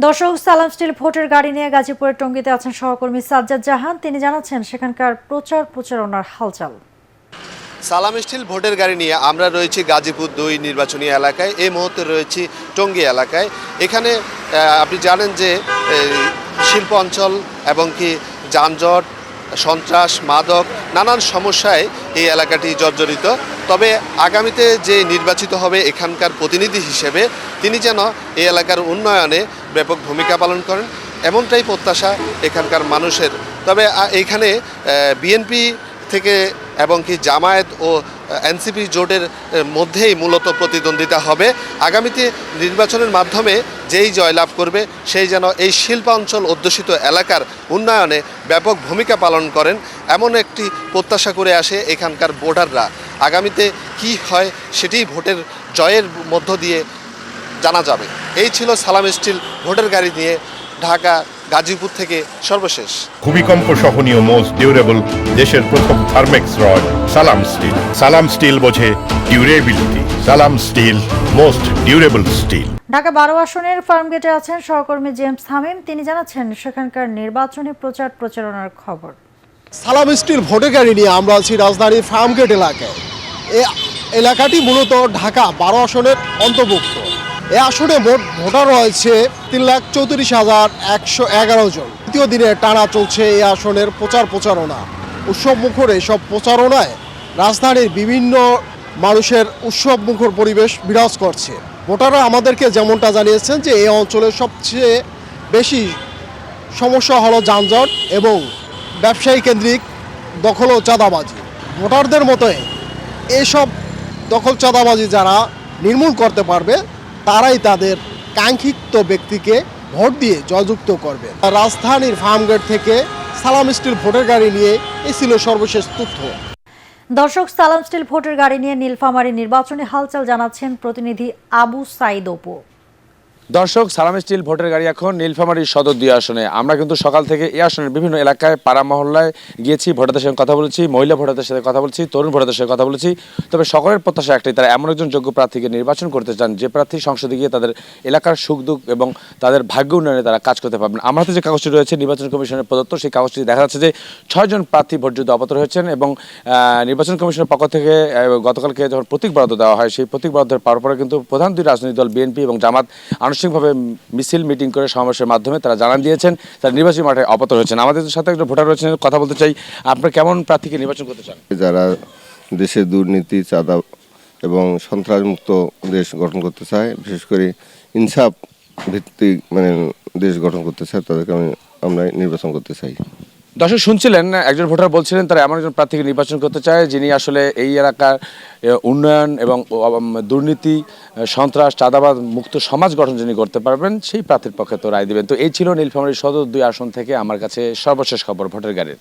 দর্শক, সালাম স্টিল ভোটের গাড়ি নিয়ে গাজীপুরের টঙ্গীতে আছেন সহকর্মী সাজ্জাদ জাহান। তিনি জানাচ্ছেন সেখানকার প্রচারণার হালচাল। সালাম স্টিল ভোটের গাড়ি নিয়ে আমরা রয়েছি গাজীপুর ২ নির্বাচনী এলাকায়। এই মুহূর্তে রয়েছি টঙ্গী এলাকায়। এখানে আপনি জানেন যে শিল্প অঞ্চল এবং কি যানজট, সন্ত্রাস, মাদক নানান সমস্যায় এই এলাকাটি জর্জরিত। তবে আগামীতে যে নির্বাচিত হবে এখানকার প্রতিনিধি হিসেবে তিনি যেন এই এলাকার উন্নয়নে ব্যাপক ভূমিকা পালন করেন, এমনটাই প্রত্যাশা এখানকার মানুষের। তবে এখানে বিএনপি থেকে এবং কি জামায়াত ও এনসিপি জোটের মধ্যেই মূলত প্রতিদ্বন্দ্বিতা হবে। আগামীতে নির্বাচনের মাধ্যমে যেই জয়লাভ করবে সেই যেন এই শিল্পাঞ্চল অধ্যুষিত এলাকার উন্নয়নে ব্যাপক ভূমিকা পালন করেন, এমন একটি প্রত্যাশা করে আসে এখানকার ভোটাররা। আগামীতে কি হয় সেটি ভোটের জয়ের মধ্য দিয়ে জানা যাবে। এই ছিল সালাম স্টিল ভোটের গাড়ি নিয়ে ঢাকা গাজীপুর থেকে সর্বশেষ। ভূমিকম্প সহনীয় মোস্ট ডিউরেবল দেশের প্রথম Thermex rod Salam steel. Salam steel বোঝে durability. Salam steel, most durable steel. Dhaka ১২ আসনের ফার্মগেটে আছেন সহকর্মী জেমস হামিম। তিনি জানাচ্ছেন সেখানকার নির্বাচনী প্রচারণার খবর। সালাম স্টিল ভোটের গাড়ি নিয়ে আমরা আছি রাজধানীর ফার্মগেট এলাকায়। এই এলাকাটি মূলত ঢাকা ১২ আসনের অন্তর্ভুক্ত। এই আসনে মোট ভোটার রয়েছে ৩,৩৪,১১১ জন। তৃতীয় দিনে টানা চলছে এই আসনের প্রচারণা। উৎসব মুখর এসব প্রচারণায় রাজধানীর বিভিন্ন মানুষের উৎসব মুখর পরিবেশ বিরাজ করছে। ভোটাররা আমাদেরকে যেমনটা জানিয়েছেন যে এই অঞ্চলের সবচেয়ে বেশি সমস্যা হলো যানজট এবং ব্যবসায়ী কেন্দ্রিক দখল ও চাঁদাবাজি। ভোটারদের মতোই এসব দখল চাঁদাবাজি যারা নির্মূল করতে পারবে তারাই তাদের কাঙ্ক্ষিত ব্যক্তিকে ভোট দিয়ে জয়যুক্ত করবে। রাজধানীর ফার্মগেট থেকে সালাম স্টিল ভোটের গাড়ি নিয়ে এই ছিল সর্বশেষ তথ্য। দর্শক, সালাম স্টিল ভোটের গাড়ি নিয়ে নীলফামারী নির্বাচনী হালচাল জানাচ্ছেন প্রতিনিধি আবু সাইদ অপু। দর্শক, সালাম স্টিল ভোটের গাড়ি এখন নীলফামারীর সদর ২ আসনে। আমরা কিন্তু সকাল থেকে এই আসনের বিভিন্ন এলাকায় পাড়া মহল্লায় গিয়েছি, ভোটারদের সঙ্গে কথা বলেছি, মহিলা ভোটারদের সাথে কথা বলছি, তরুণ ভোটারদের সাথে কথা বলেছি। তবে সকলের প্রত্যাশা একটাই, তারা এমন একজন যোগ্য প্রার্থীকে নির্বাচন করতে চান যে প্রার্থী সংসদে গিয়ে তাদের এলাকার সুখ দুঃখ এবং তাদের ভাগ্য উন্নয়নে তারা কাজ করতে পারবেন। আমার হাতে যে কাগজটি রয়েছে নির্বাচন কমিশনের প্রদত্ত, সেই কাগজটি দেখা যাচ্ছে যে ৬ জন প্রার্থী ভোটযুদ্ধে অবতীর্ণ হয়েছেন এবং নির্বাচন কমিশনের পক্ষ থেকে গতকালকে যখন প্রতীক বরাদ্দ দেওয়া হয় সেই প্রতীক বরাদ্দের পাওয়ার পরে কিন্তু প্রধান ২ রাজনৈতিক দল বিএনপি এবং জামাত আনুষ্ঠানিকভাবে মিছিল মিটিং করে সমাবেশের মাধ্যমে তারা জানান দিয়েছেন তারা নির্বাচনী মাঠে অবতীর্ণ হয়েছেন। আমাদের সাথে একজন ভোটার রয়েছেন, কথা বলতে চাই, আপনারা কেমন প্রার্থীকে নির্বাচন করতে চান? যারা দেশে দুর্নীতি, চাঁদা এবং সন্ত্রাসমুক্ত দেশ গঠন করতে চায়, বিশেষ করে ইনসাফ ভিত্তিক দেশ গঠন করতে চায়, তাদেরকে আমরা নির্বাচন করতে চাই। দর্শক, শুনছিলেন একজন ভোটার বলছিলেন তারা এমন একজন প্রার্থীকে নির্বাচন করতে চায় যিনি আসলে এই এলাকার উন্নয়ন এবং দুর্নীতি, সন্ত্রাস, চাঁদাবাদ মুক্ত সমাজ গঠন যিনি করতে পারবেন সেই প্রার্থীর পক্ষে তো রায় দেবেন। তো এই ছিল নীলফামারী সদর ২ আসন থেকে আমার কাছে সর্বশেষ খবর ভোটের গাড়ির।